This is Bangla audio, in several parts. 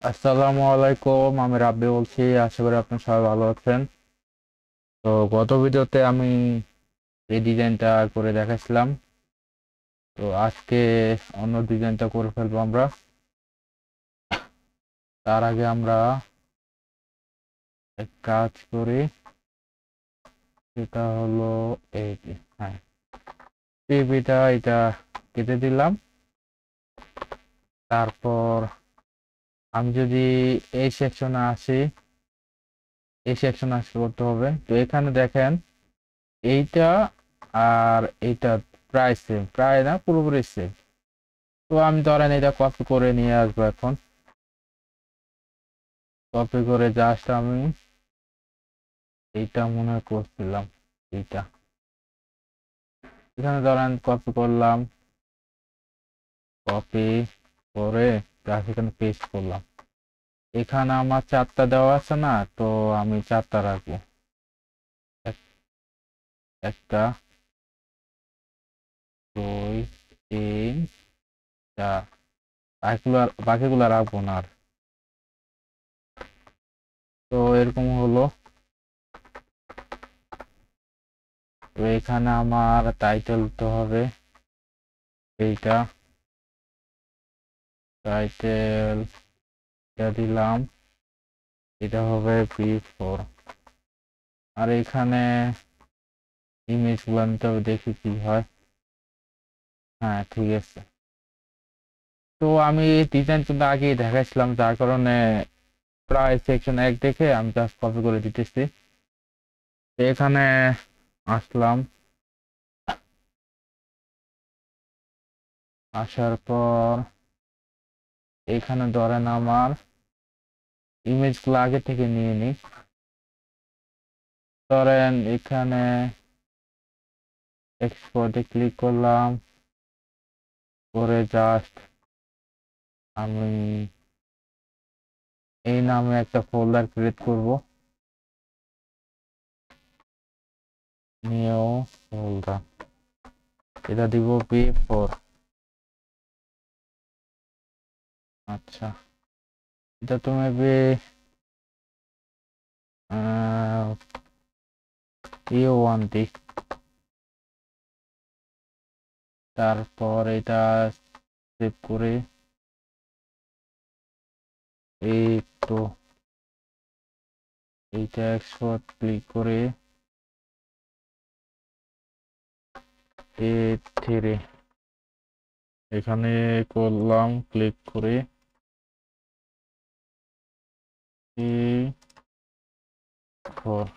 আসসালামু আলাইকুম, আমি রাব্বি বলছি। আশা করি আপনার সবাই ভালো আছেন। তো গত ভিডিওতে আমি এই ডিজাইনটা করে দেখাচ্ছিলাম। তো আজকে অন্য ডিজাইনটা করে ফেলবো আমরা। তার আগে আমরা এক কাজ করি, সেটা হলো এই যে, হ্যাঁ, টিভিটা এটা কেটে দিলাম। তারপর আমি যদি এই সেকশনে আসি, এই সেকশনে আসতে করতে হবে। তো এখানে দেখেন, এইটা আর এইটা প্রায় সেম, প্রায় না পুরোপুরি সেম। তো আমি ধরেন এটা কপি করে নিয়ে আসবো এখন। কপি করে জাস্ট আমি এইটা মনে হয় করছিলাম, এইটা এখানে ধরেন কপি করলাম, কপি করে জাস্ট এখানে পেস্ট করলাম। এখানে আমার চারটা দেওয়া আছে না, তো আমি চারটা রাখবো। এক- একটা, দুই, তিন, চার। বাকিগুলো রাখবো না আর। তো এরকম হলো। তো এখানে আমার টাইটেল তো হবে এইটা, টাইটেল দিলাম, এটা হবে P4। আর এখানে ইমেজ গুলো নিতে হবে, দেখি কি হয়। হ্যাঁ, ঠিক আছে। তো আমি ডিজাইন কিন্তু আগেই দেখাইছিলাম, যার কারণে প্রায় সেকশন 1 দেখে আমি জাস্ট কপি করে দিতেছি। তো এখানে আসলাম, আসার পর এখানে ধরেন আমার ইমেজ গুলো আগে থেকে নিয়ে নিই। ধরেন এখানে এক্সপোর্টে ক্লিক করলাম, করে জাস্ট আমি এই নামে একটা ফোল্ডার ক্রিয়েট করব। নিউ ফোল্ডার, এটা দিব P4। আচ্ছা, এটা তো মেবি A1 দি। তারপর এটা সেভ করে এই তো এইটা এক্সপোর্ট ক্লিক করে A3 এখানে করলাম, ক্লিক করে A4।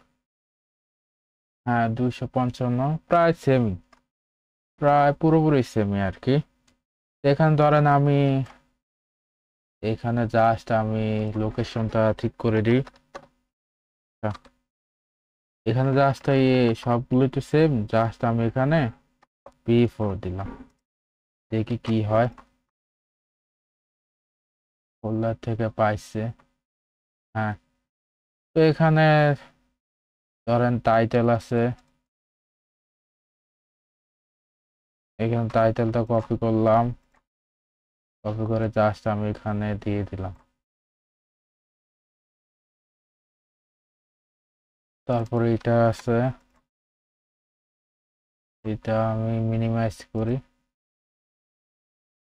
হ্যাঁ, 255, প্রায় সেম, প্রায় পুরোপুরি সেমই আর কি। এখানে ধরেন আমি এখানে জাস্ট আমি লোকেশনটা ঠিক করে দিই। এখানে জাস্ট এই সবগুলো তো সেম, জাস্ট আমি এখানে P4 দিলাম, দেখি কি হয়। ফোল্ডার থেকে পাইছে। হ্যাঁ, তো এখানে ধরেন টাইটেল আছে, এখানে টাইটেলটা কপি করলাম, কপি করে জাস্ট আমি এখানে দিয়ে দিলাম। তারপরে এটা আছে, এটা আমি মিনিমাইজ করি,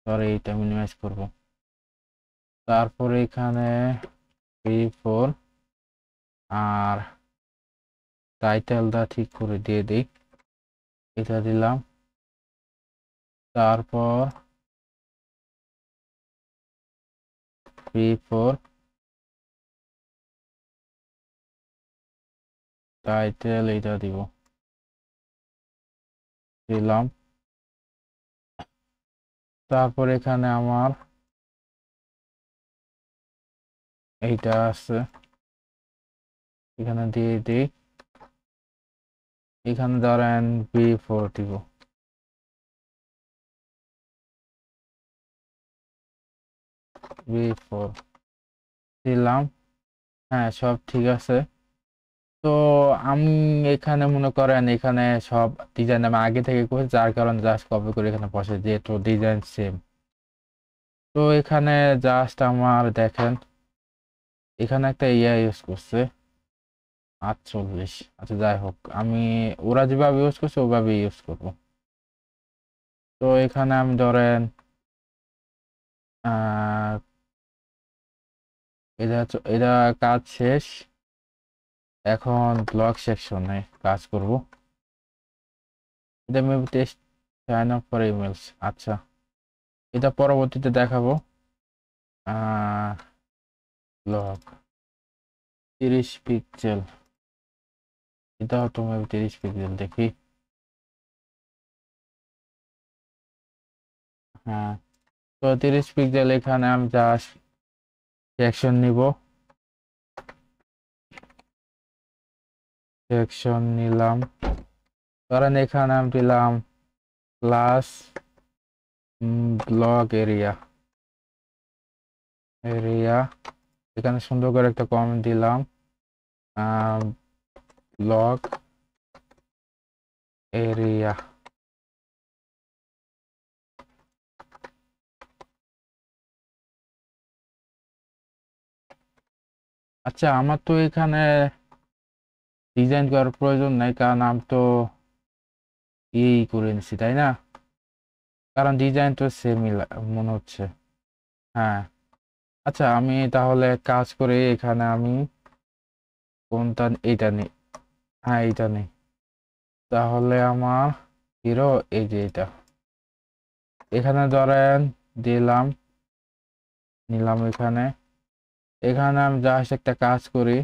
সরি এইটা মিনিমাইজ করব। তারপরে এখানে P4 আর টাইটেলটা ঠিক করে দিয়ে দিই, এটা দিলাম। তারপর P4 টাইটেল এটা দিব, দিলাম। তারপর এখানে আমার এইটা আছে, এখানে দিয়ে দিই। এখানে ধরেন P4 দিব, B4 দিলাম। হ্যাঁ, সব ঠিক আছে। তো আমি এখানে মনে করেন এখানে সব ডিজাইন আমি আগে থেকে করেছি, যার কারণে জাস্ট কপি করে এখানে বসে, যেহেতু ডিজাইন সেম। তো এখানে জাস্ট আমার দেখেন এখানে একটা ইউজ করছে 48। আচ্ছা যাই হোক, আমি ওরা যেভাবে ইউজ করছে ওভাবে ইউজ করব। তো এখানে আমি ধরেন আহ এটা কাজ শেষ। এখন ব্লগ সেকশনে কাজ করব। এটা maybe test sign up for emails. আচ্ছা, এটা পরবর্তীতে দেখাবো। ব্লগ 30 পিক্সেল, এটা তো মেবি 30 পিক্সেল দেখি। হ্যাঁ, তো 30 পিক্সেল এখানে আমি জাস্ট সেকশন নিব। সেকশন নিলাম, ধরেন এখানে আমি দিলাম প্লাস ব্লগ এরিয়া। এখানে সুন্দর করে একটা কমেন্ট দিলাম, ব্লগ এরিয়া। আচ্ছা, আমার তো এখানে ডিজাইন করার প্রয়োজন নাই, কারণ আমি তো এই করে নিছি, তাই না? কারণ ডিজাইন তো সেমই মনে হচ্ছে। হ্যাঁ, আচ্ছা আমি তাহলে কাজ করে এখানে আমি কোনটা, এইটা নেই। হ্যাঁ, এইটা নেই। তাহলে আমার হিরো এই যে এটা, এখানে ধরেন দিলাম, নিলাম। এখানে এখানে আমি জাস্ট একটা কাজ করি,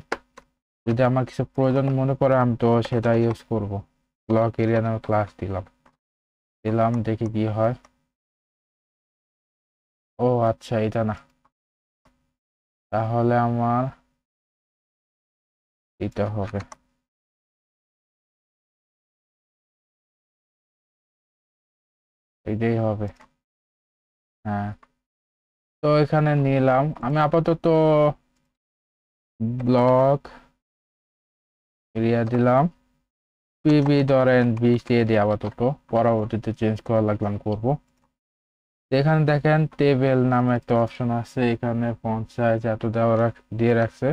যদি আমার কিছু প্রয়োজন মনে পড়ে আমি তো সেটা ইউজ করব। ব্লক এরিয়া নামে ক্লাস দিলাম, দেখি কি হয়। ও আচ্ছা, এটা না, তাহলে আমার এটা হবে। এটাই হবে। হ্যাঁ, তো এখানে নিলাম আমি আপাতত ব্লক এরিয়া দিলাম, পিবি ধরেন 20 দিয়ে দিই আপাতত, পরবর্তীতে চেঞ্জ করা লাগলাম করব। এখানে দেখেন টেবিল নামে একটা অপশন আছে, এখানে ফন্ট সাইজ এত দেওয়া দিয়ে রাখছে।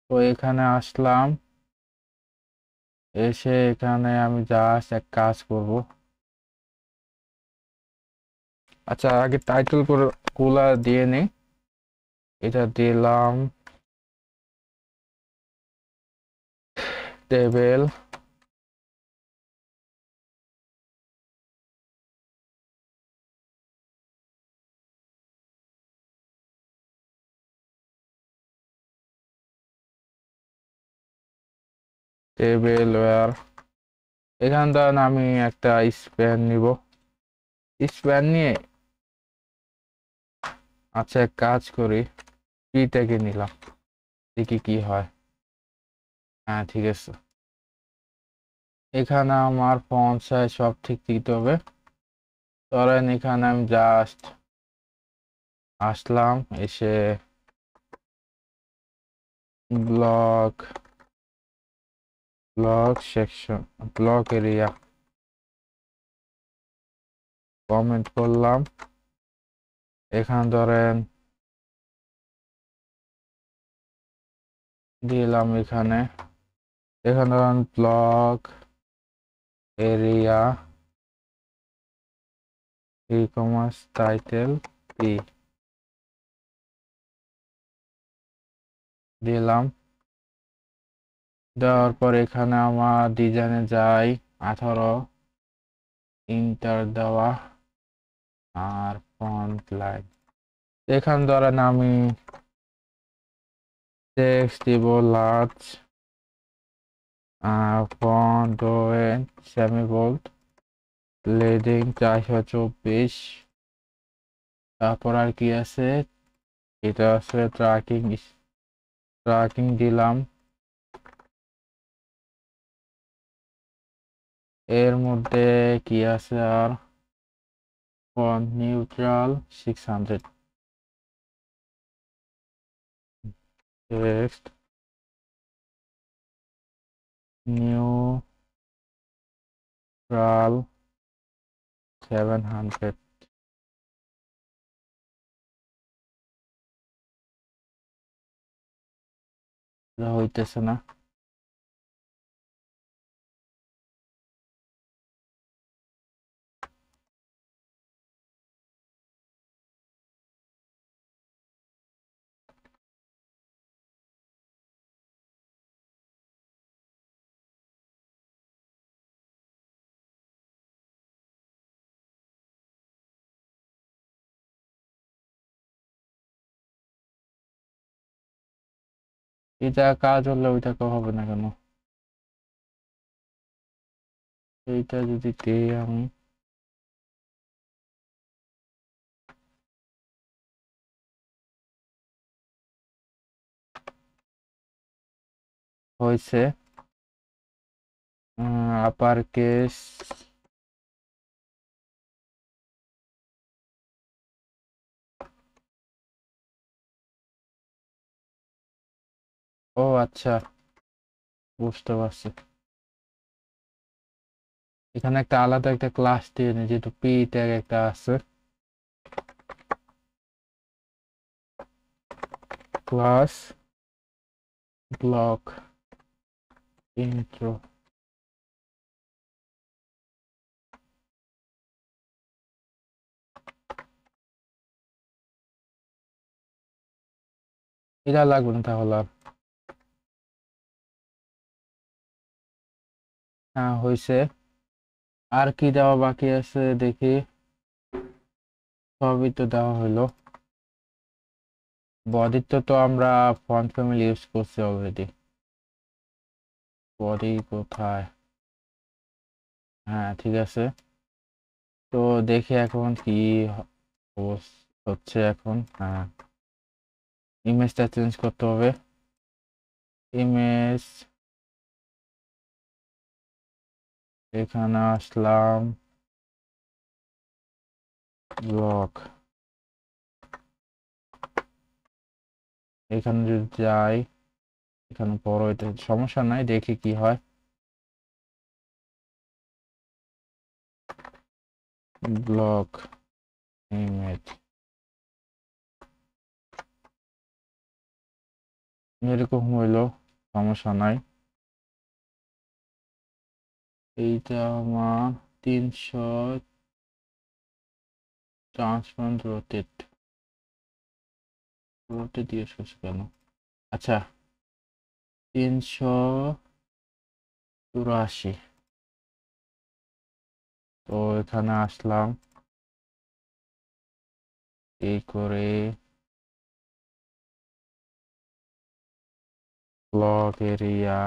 তো এখানে আসলাম, এসে এখানে আমি জাস্ট এক কাজ করব। আচ্ছা, আগে টাইটেল করে গুলা দিয়ে নেই। এটা দিলাম টেবিল, ওয়্যার। এখান থেকে আমি একটা স্প্যান নিব, স্প্যান নিয়ে আচ্ছা এক কাজ করি, থেকে নিলাম, দেখি কি হয়। হ্যাঁ, ঠিক আছে। এখানে আমার ফন্ট সাইজ সব ঠিক দিতে হবে। ধরেন এখানে আমি জাস্ট আসলাম, এসে block section, block area comment করলাম। এখানে ধরেন দিলাম, এখানে ধরেন block area e commerce title P দিলাম। দেওয়ার পর এখানে আমার ডিজাইনে যাই, 18 ইন্টার দেওয়া, আর ফন্ট লাইন। এখানে ধরেন আমি টেক্সট দিব large, font semi bold, leading 424। তারপর আর কি আছে, এটা আছে ট্র্যাকিং দিলাম। এর মধ্যে কি আছে আর, ফন্ট নিউট্রাল 600, টেক্সট নিউট্রাল 700। এটা হইতেছে না। এটা কাজ হলে ওইটাকে হবে না কেন? এইটা যদি দেই আমি, হয়েছে আপার কেস। ও আচ্ছা, বুঝতে পারছি। এখানে একটা আলাদা একটা ক্লাস দিয়ে নি, যেহেতু পি ট্যাগ একটা আছে। Class block intro. এটা লাগবে না তাহলে আর। হ্যাঁ হয়েছে। আর কি দেওয়া বাকি আছে দেখি। সবই তো দেওয়া হইলো। বডি তো আমরা ফন্ট ফ্যামিলি ইউজ করছি অলরেডি। বডি কোথায়? হ্যাঁ ঠিক আছে। তো দেখি এখন কি হচ্ছে এখন। হ্যাঁ, ইমেজটা চেঞ্জ করতে হবে। ইমেজ, এখানে আসলাম, ব্লক, এখানে যদি যাই, এখানে বড় হইতে সমস্যা নাই, দেখি কি হয়। ব্লক ইমেজ, এরকম হইলো, সমস্যা নাই। এইটা আমার 300 ট্রান্সপারেন্ট রোটেট, রোটেট দিয়ে শেষ কেন? আচ্ছা, 384। তো এখানে আসলাম, এই করে block area,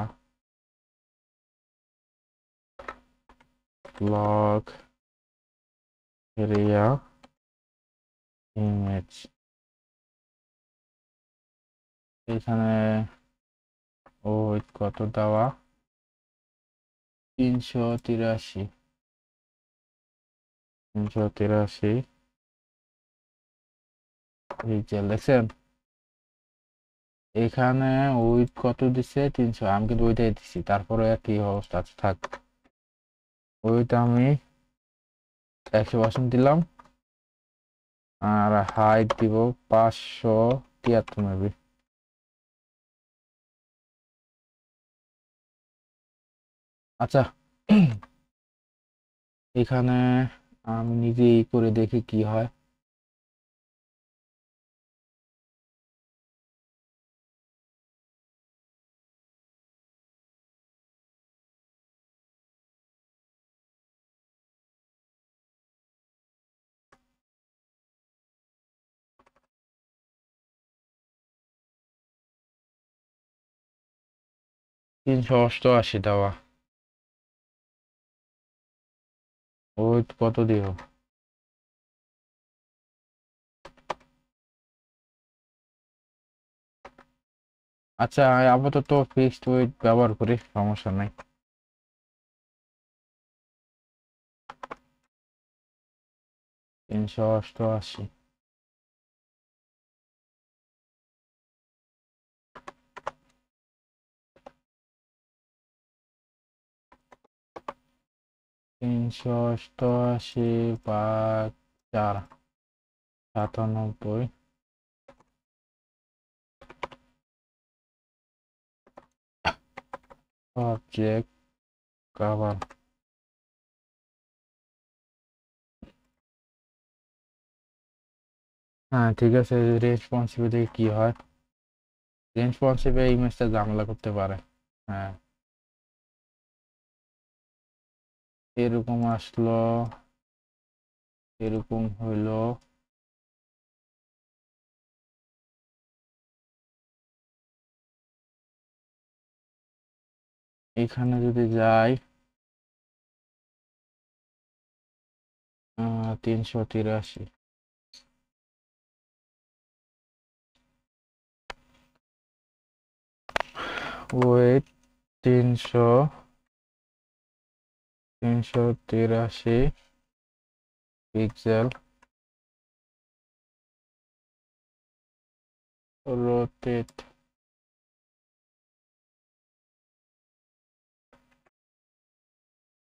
block area image, এখানে ও কত দেওয়া? 383। 383, এই যে দেখছেন এখানে উইথ কত দিছে? 300। আমি কিন্তু ওইটাই দিছি, তারপরে একই অবস্থা আছে, থাক। ওইটা আমি 100% দিলাম। আর হাইট দিব 573 মেবি। আচ্ছা, এখানে আমি নিজেই করে দেখি কি হয়। 388 দেওয়া, ওই কত দিব? আচ্ছা, আপাতত ফিক্সড ওয়েট ব্যবহার করি, সমস্যা নাই। 388। 388 ভাগ 4, 97। Object cover. হ্যাঁ ঠিক আছে, রেসপন্সিভে দেখি কি হয়। রেসপন্সিভে ইমেজটা ঝামেলা করতে পারে। হ্যাঁ এরকম আসলো, এরকম হইলো। এখানে যদি যাই 383, ওয়েট 383 পিক্সেল, রোটেট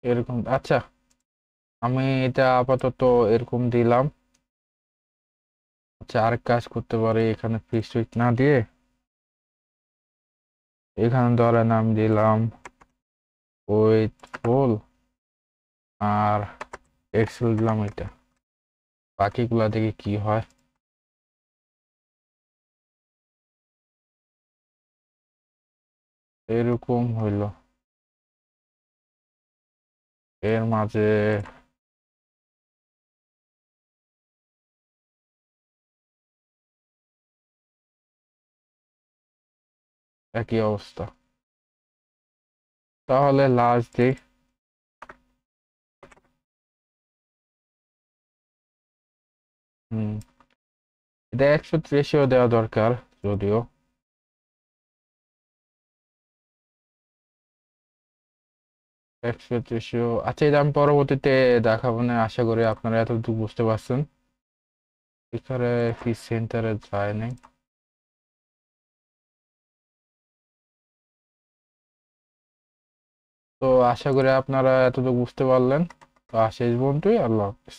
এরকম। আচ্ছা আমি এটা আপাতত এরকম দিলাম। আচ্ছা আরেক কাজ করতে পারি, এখানে ফ্রি সুইচ না দিয়ে এখানে ধরেন আমি দিলাম উইথ ফুল আর এক্সেল দিলাম এটা, বাকিগুলা দেখি কি হয়। এরকম হইলো, এর মাঝে একই অবস্থা। তাহলে লাস্ট দিই। হুম, এটা 130 দেওয়া দরকার যদিও। 130। আচ্ছা এটা আমি পরবর্তীতে দেখাবো না, আশা করি আপনারা এতটুকু বুঝতে পারছেন। এখানে কি সেন্টারে যায় নাই। তো আশা করি আপনারা এতটুকু বুঝতে পারলেন। তো শেষ পর্যন্তই, আল্লাহ হাফেজ।